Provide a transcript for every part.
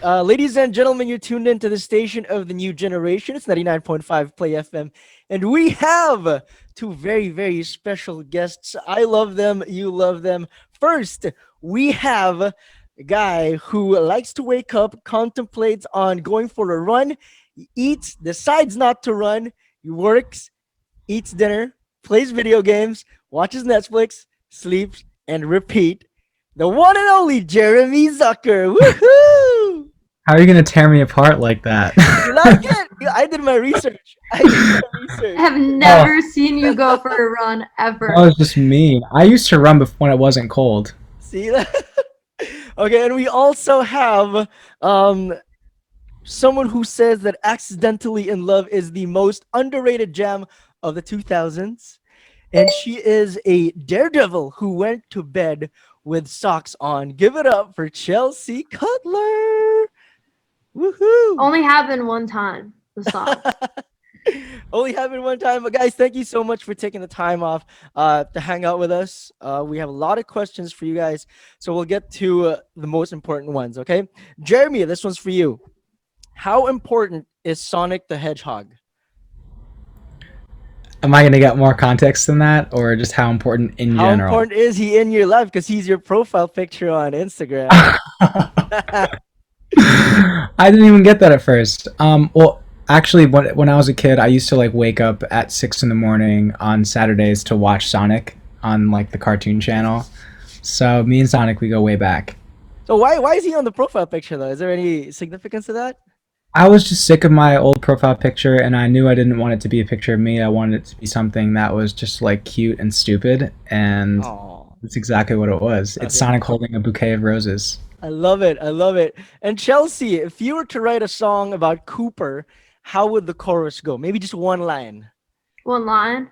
Ladies and gentlemen, you're tuned into the station of the new generation. It's 99.5 Play FM. And we have two very, very special guests. I love them. You love them. First, we have a guy who likes to wake up, contemplates on going for a run, he eats, decides not to run, he works, eats dinner, plays video games, watches Netflix, sleeps, and repeat. The one and only Jeremy Zucker. Woohoo! How are you gonna tear me apart like that? You like it? Yeah, I did my research. I have never seen you go for a run ever. That was just mean. I used to run before when it wasn't cold. See that? Okay, and we also have someone who says that Accidentally in Love is the most underrated jam of the 2000s. And she is a daredevil who went to bed with socks on. Give it up for Chelsea Cutler. Woohoo! Only happened one time. The song. Only happened one time. But guys, thank you so much for taking the time off to hang out with us. We have a lot of questions for you guys. So we'll get to the most important ones, okay? Jeremy, this one's for you. How important is Sonic the Hedgehog? Am I gonna get more context than that, or just how important in How general? important is he in your life? Because he's your profile picture on Instagram. I didn't even get that at first. Well, actually, when I was a kid, I used to like wake up at 6 in the morning on Saturdays to watch Sonic on like the cartoon channel. So me and Sonic, we go way back. So why is he on the profile picture though? Is there any significance to that? I was just sick of my old profile picture, and I knew I didn't want it to be a picture of me. I wanted it to be something that was just like cute and stupid, and Oh, that's exactly what it was. It's okay. Sonic holding a bouquet of roses. I love it. I love it. And Chelsea, if you were to write a song about Cooper, how would the chorus go? Maybe just one line. One line.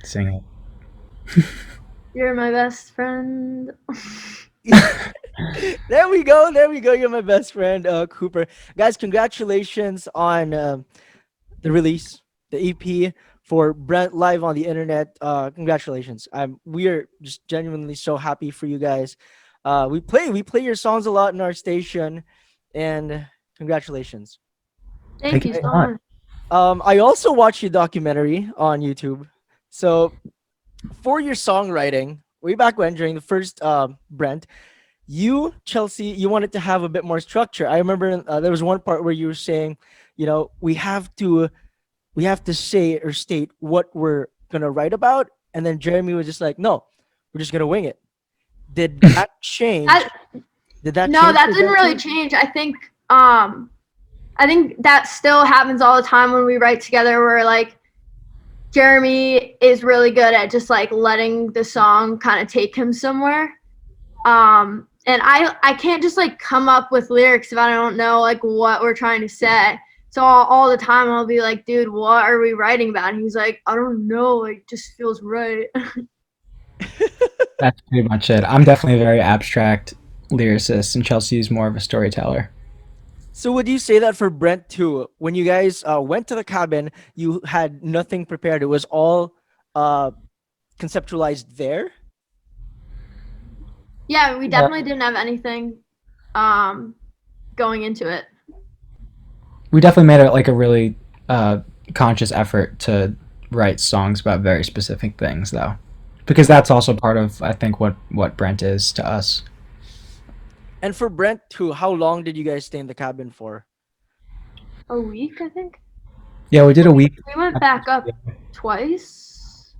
Sing it. You're my best friend. There we go. There we go. You're my best friend, Cooper. Guys, congratulations on the release, the EP for Brent live on the internet. Congratulations. We are just genuinely so happy for you guys. We play your songs a lot in our station, and congratulations. Thank you you so very much. I also watched your documentary on YouTube. So for your songwriting, way back when during the first Brent, you, Chelsea, you wanted to have a bit more structure. I remember there was one part where you were saying, we have to say or state what we're gonna write about, and then Jeremy was just like, no, we're just gonna wing it. Did that change? That- Did that No, change that for didn't Brent really too? change. I think that still happens all the time when we write together, where like Jeremy is really good at just like letting the song kind of take him somewhere. And I can't just like come up with lyrics if I don't know like what we're trying to say. So all the time I'll be like, dude, what are we writing about? And he's like, I don't know, it just feels right. That's pretty much it. I'm definitely a very abstract lyricist, and Chelsea is more of a storyteller. So would you say that for Brent too? When you guys went to the cabin, you had nothing prepared. It was all conceptualized there. Yeah, we definitely didn't have anything going into it. We definitely made it like a really conscious effort to write songs about very specific things, though, because that's also part of, I think, what Brent is to us. And for Brent too, how long did you guys stay in the cabin for? A week, I think. Yeah, we did a week. We went back up twice.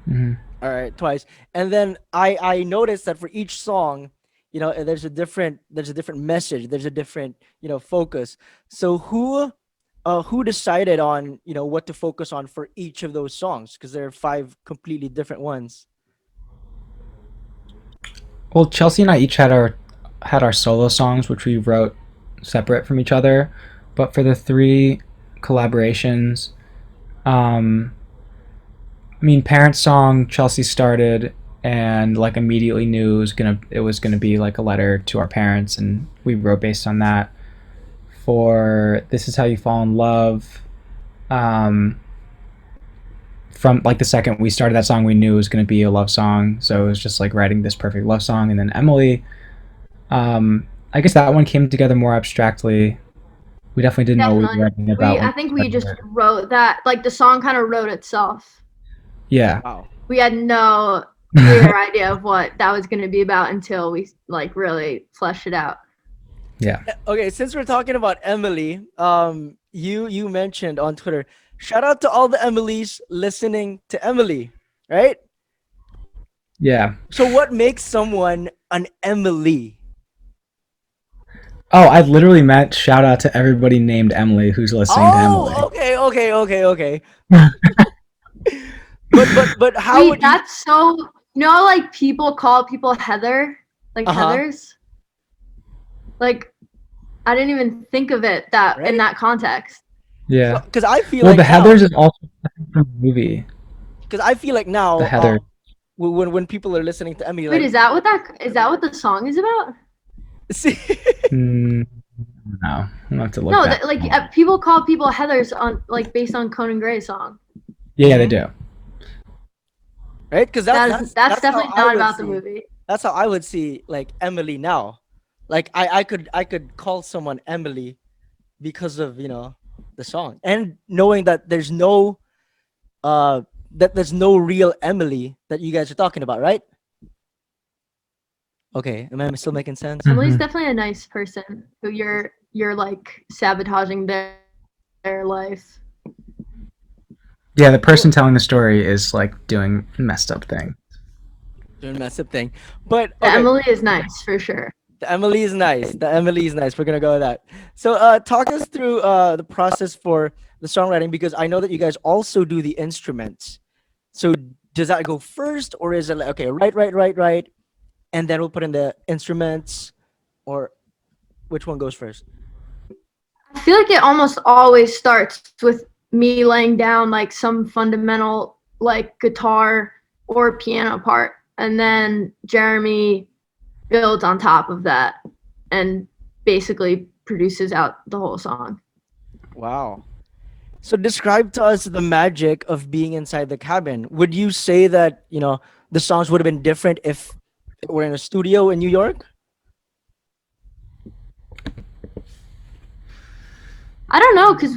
Mhm. All right, twice. And then I noticed that for each song, there's a different message, there's a different focus. So who decided on what to focus on for each of those songs? Because there are 5 completely different ones. Well, Chelsea and I each had our solo songs, which we wrote separate from each other. But for the 3 collaborations, Parents song, Chelsea started and like immediately knew it was gonna be like a letter to our parents, and we wrote based on that. For This Is How You Fall in Love, from like the second we started that song, we knew it was gonna be a love song, so it was just like writing this perfect love song. And then Emily, I guess that one came together more abstractly. We definitely didn't know what we were Definitely. writing about. I think we just wrote that, like the song kind of wrote itself. Yeah. Wow. We had no clear idea of what that was going to be about until we like really fleshed it out. Yeah. Okay, since we're talking about Emily, you mentioned on Twitter, shout out to all the Emilys listening to Emily, right? Yeah. So what makes someone an Emily? Oh, I literally meant shout out to everybody named Emily who's listening to Emily. Oh, okay. But how Wait, would you? that's so, like people call people Heather, like Heathers. Like I didn't even think of it that in Right? that context. Yeah. Because I feel Well, like the now, Heathers is also from the movie. because I feel like now, The Heather. when people are listening to Emily, Wait, like, is that what the song is about? see, No, I'm gonna have to look. No, back. like people call people Heathers on like based on Conan Gray's song. Yeah, they do. right? Because That's how definitely I not would about the see- movie. That's how I would see like Emily now. Like I could call someone Emily because of the song, and knowing that there's no real Emily that you guys are talking about, right? Okay, am I still making sense? Emily's Mhm. definitely a nice person who you're like sabotaging their life. Yeah, the person telling the story is like doing messed up thing. Doing a massive thing, but The okay. Emily is nice for sure. The Emily is nice. The Emily is nice. We're gonna go with that. So, talk us through the process for the songwriting, because I know that you guys also do the instruments. So, does that go first, or is it like, okay, right, and then we'll put in the instruments, or which one goes first? I feel like it almost always starts with me laying down like some fundamental like guitar or piano part, and then Jeremy builds on top of that and basically produces out the whole song. Wow. So, describe to us the magic of being inside the cabin. Would you say that the songs would have been different if we're in a studio in New York? I don't know, because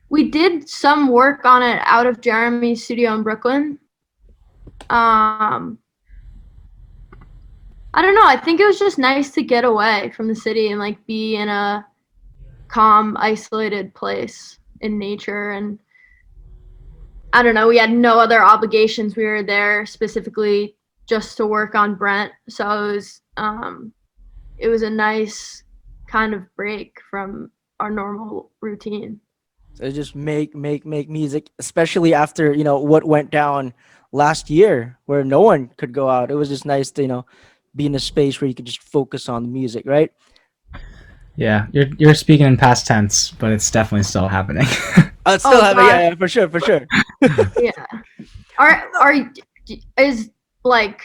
we did some work on it out of Jeremy's studio in Brooklyn. I don't know. I think it was just nice to get away from the city and like be in a calm, isolated place in nature. And I don't know, we had no other obligations. We were there specifically just to work on Brent. So it was a nice kind of break from our normal routine. So just make music, especially after what went down last year, where no one could go out. It was just nice to be in a space where you could just focus on the music, right? Yeah, you're speaking in past tense, but it's definitely still happening. It's still happening, God. yeah, for sure. Yeah. Are is like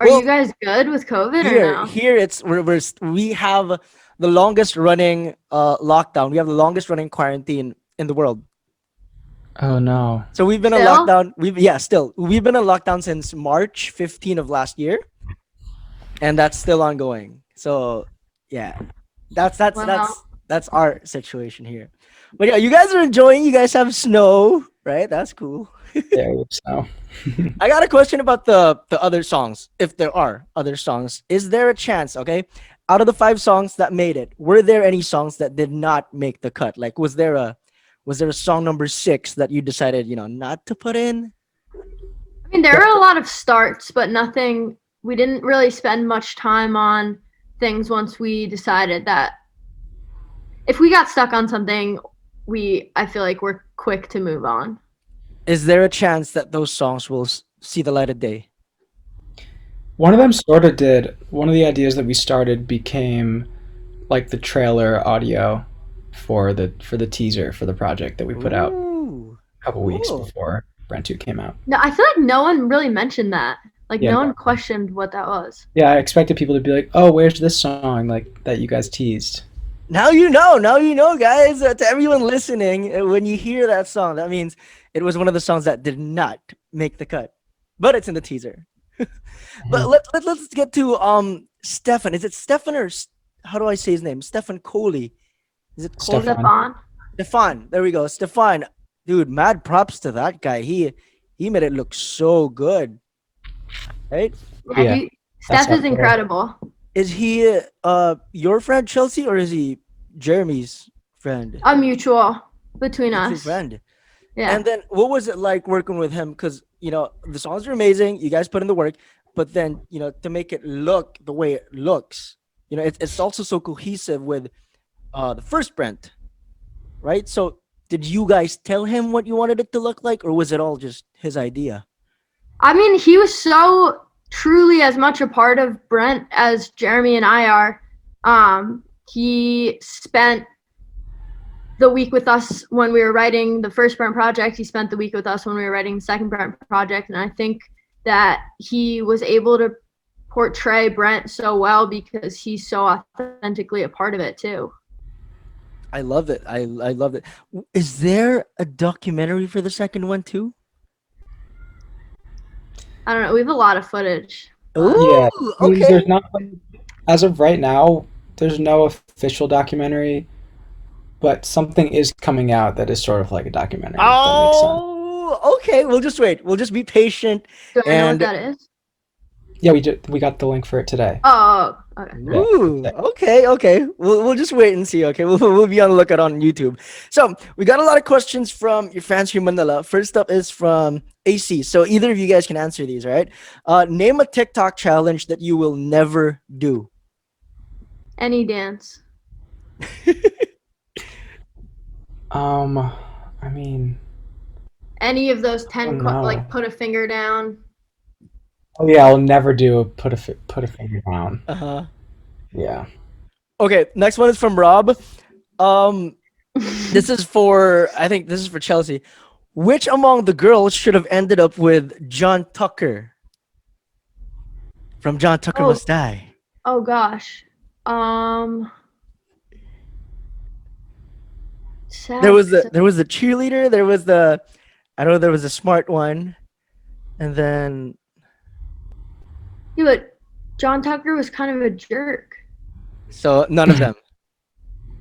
are Well, you guys good with COVID or no? Here it's we have the longest running lockdown. We have the longest running quarantine in the world. Oh no. So we've been in Still? lockdown. We've been in lockdown since March 15 of last year, and that's still ongoing. So yeah, that's Wow. that's our situation here. But yeah, you guys are enjoying. You guys have snow, right? That's cool. There you go. I got a question about the other songs, if there are other songs. Is there a chance, okay? Out of the 5 songs that made it, were there any songs that did not make the cut? Like was there a song number 6 that you decided, not to put in? I mean, there were a lot of starts, but nothing. We didn't really spend much time on things once we decided that if we got stuck on something, I feel like we're quick to move on. Is there a chance that those songs will see the light of day? One of them sort of did. One of the ideas that we started became like the trailer audio for the teaser for the project that we put out Ooh, a couple weeks cool. before Bren II came out. No, I feel like no one really mentioned that. Like Yeah, no no. one questioned what that was. Yeah, I expected people to be like, "Oh, where's this song like that you guys teased?" Now you know, guys. To everyone listening, when you hear that song, that means it was one of the songs that did not make the cut, but it's in the teaser. But let's get to Stefan. Is it Stefan or how do I say his name? Stefan Coley. Is it Coley? Stefan. Stefan. Stefan. There we go. Stefan. Dude, mad props to that guy. He made it look so good. Right? Yeah, Steph that's is incredible. Is he your friend Chelsea or is he Jeremy's friend? A mutual between Mutual us. friend. Yeah. And then what was it like working with him? Because the songs are amazing. You guys put in the work, but then to make it look the way it looks, it's also so cohesive with the first Brent, right? So did you guys tell him what you wanted it to look like, or was it all just his idea? I mean, he was so truly as much a part of Brent as Jeremy and I are. He spent the week with us when we were writing the first Brent project. He spent the week with us when we were writing the second Brent project. And I think that he was able to portray Brent so well because he's so authentically a part of it too. I love it. I love it. Is there a documentary for the second one too? I don't know. We have a lot of footage. Yeah, Ooh, I mean, okay. there's not, as of right now, there's no official documentary, but something is coming out that is sort of like a documentary, if that makes sense. Oh, okay. We'll just wait. We'll just be patient. Do I know what And that is? Yeah, we got the link for it today. Oh, okay. ooh, okay. We'll just wait and see. Okay, we'll be on the lookout on YouTube. So we got a lot of questions from your fans here in Manila. First up is from AC. So either of you guys can answer these, all right? Name a TikTok challenge that you will never do. Any dance. I mean, Any of those 10, no. like put a finger down. Oh yeah, I'll never do a put a finger down. Uh-huh. Yeah. Okay, next one is from Rob. This is for Chelsea. Which among the girls should have ended up with John Tucker? From John Tucker Must Die. Oh gosh. There was the cheerleader, there was a smart one, and then Yeah, but John Tucker was kind of a jerk. so none of them.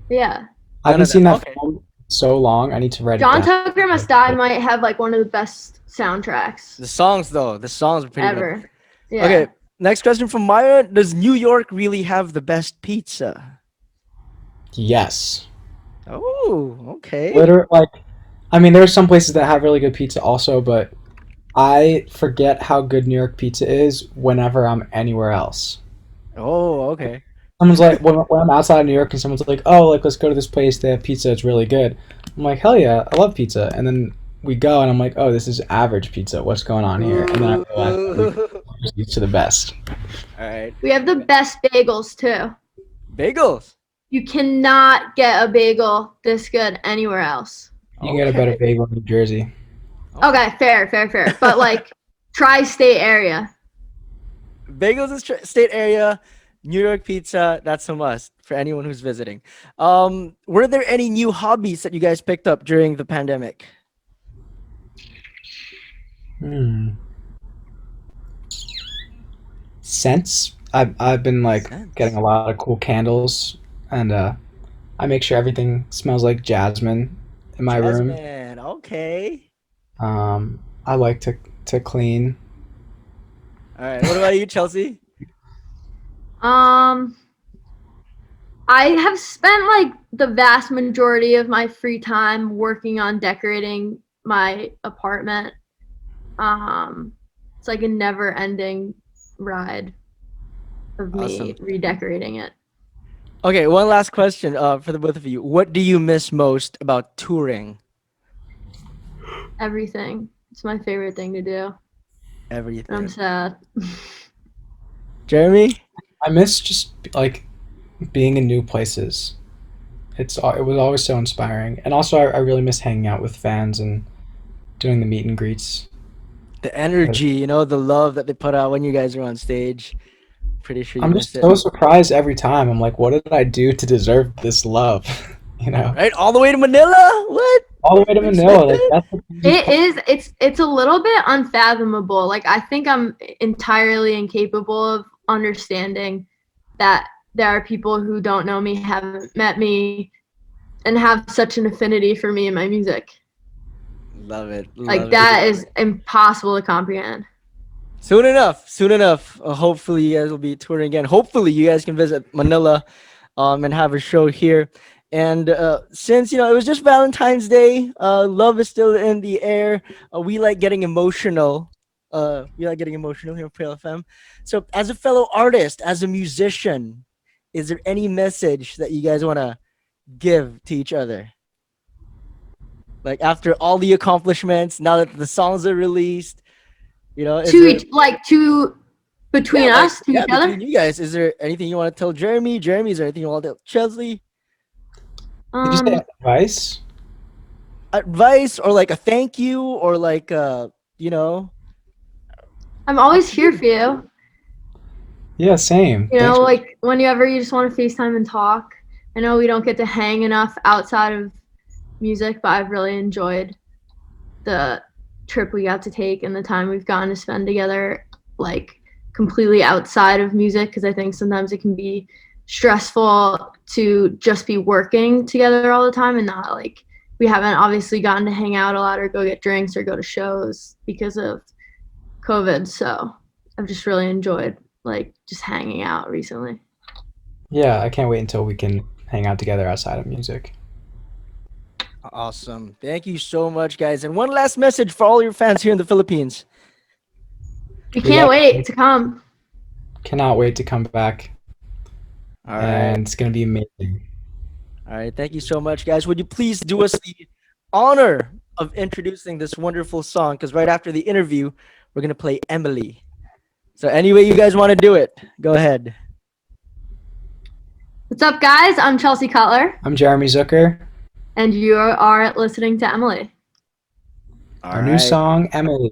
Yeah. I haven't of seen them, that okay. film so long. I need to write John it down. Tucker Must Die might have like one of the best soundtracks The songs were pretty good. ever. Yeah. Okay, next question from Maya. Does New York really have the best pizza? Yes. Oh, okay. I mean, there are some places that have really good pizza also, but I forget how good New York pizza is whenever I'm anywhere else. Oh, okay. Someone's like, when I'm outside of New York and someone's like, oh, like, let's go to this place, they have pizza, it's really good. I'm like, hell yeah, I love pizza. And then we go and I'm like, oh, this is average pizza, what's going on here? And then I realize I'm just used to the best. All right. We have the best bagels too. Bagels. You cannot get a bagel this good anywhere else. You can get a better bagel in New Jersey. Okay, fair. But like tri-state area. Bagels is state area. New York pizza, that's a must for anyone who's visiting. Were there any new hobbies that you guys picked up during the pandemic? Scents. I've been like Scents. getting a lot of cool candles, and I make sure everything smells like jasmine in my room. Jasmine, okay. I like to clean. All right. What about you, Chelsea? I have spent like the vast majority of my free time working on decorating my apartment. It's like a never-ending ride of me Awesome. redecorating it. Okay, one last question for the both of you. What do you miss most about touring? Everything. It's my favorite thing to do. Everything. I'm sad. Jeremy? I miss just like being in new places. It was always so inspiring, and also I really miss hanging out with fans and doing the meet and greets. The energy, the love that they put out when you guys are on stage. Pretty sure you I'm miss just it. so surprised every time. I'm like, what did I do to deserve this love? Right? All the way to Manila? What? All the way to Manila. Like, that's the It's a little bit unfathomable. Like I think I'm entirely incapable of understanding that there are people who don't know me, haven't met me, and have such an affinity for me and my music. Love it. Like Love that it. is impossible to comprehend. Soon enough. Soon enough. Hopefully you guys will be touring again. Hopefully you guys can visit Manila, and have a show here. And since it was just Valentine's Day, love is still in the air. We like getting emotional. We like getting emotional here at Pale FM. So, as a fellow artist, as a musician, is there any message that you guys want to give to each other? Like after all the accomplishments, now that the songs are released, is To there each, like to between us, to each between other. you guys, is there anything you want to tell Jeremy? Jeremy, is there anything you want to tell Chelsea? Did you say advice? Advice or like a thank you or like I'm always here for you. Yeah, same. Thanks. Like whenever you just want to FaceTime and talk. I know we don't get to hang enough outside of music, but I've really enjoyed the trip we got to take and the time we've gotten to spend together, like completely outside of music, because I think sometimes it can be stressful to just be working together all the time and not like we haven't obviously gotten to hang out a lot or go get drinks or go to shows because of COVID. So I've just really enjoyed like just hanging out recently. Yeah, I can't wait until we can hang out together outside of music. Awesome. Thank you so much, guys. And one last message for all your fans here in the Philippines. We can't wait to come. Cannot wait to come back. All right. And it's going to be amazing. All right. Thank you so much, guys. Would you please do us the honor of introducing this wonderful song? Because right after the interview, we're going to play Emily. So any way you guys want to do it, go ahead. What's up, guys? I'm Chelsea Cutler. I'm Jeremy Zucker. And you are listening to Emily. Our new song, Emily.